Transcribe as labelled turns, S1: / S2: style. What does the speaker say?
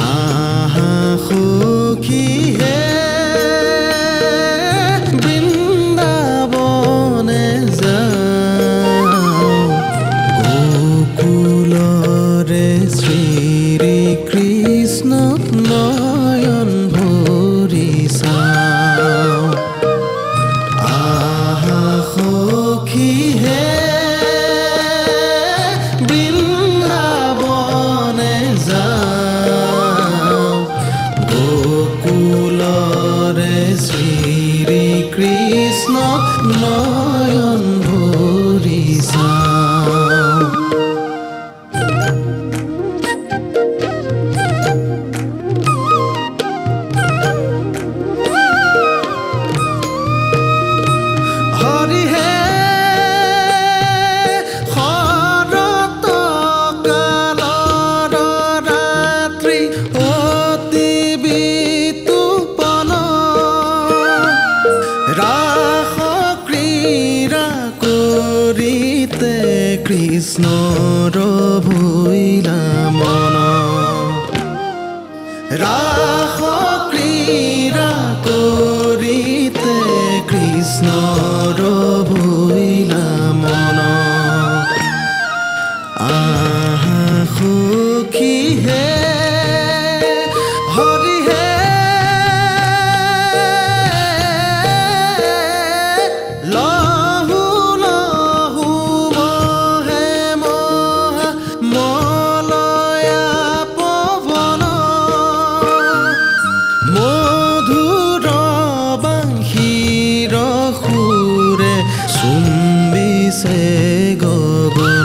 S1: আহা সখী হে বৃন্দাবনে যাওঁ গোকুলৰে শ্ৰীকৃষ্ণ নয়ন ভৰি চাওঁ আহা সখী হে বৃন্দাবনে যাওঁ গোকুলৰে শ্ৰীকৃষ্ণ নয়ন ভৰি চাওঁ হৰি হে শৰৎ কালৰ ৰাত্ৰি অতি বিতুপন ৰাস ক্ৰীড়া কৰিতে কৃষ্ণৰ ভৈলা মন ৰাস ক্ৰীড়া কৰিতে কৃষ্ণৰ ভৈলা মন আহা সখী হে হৰি হে লহু লহু মহে মহা মলয়া পৱন মধুৰ বাঁশীৰ সুৰে চুম্বিছে গগন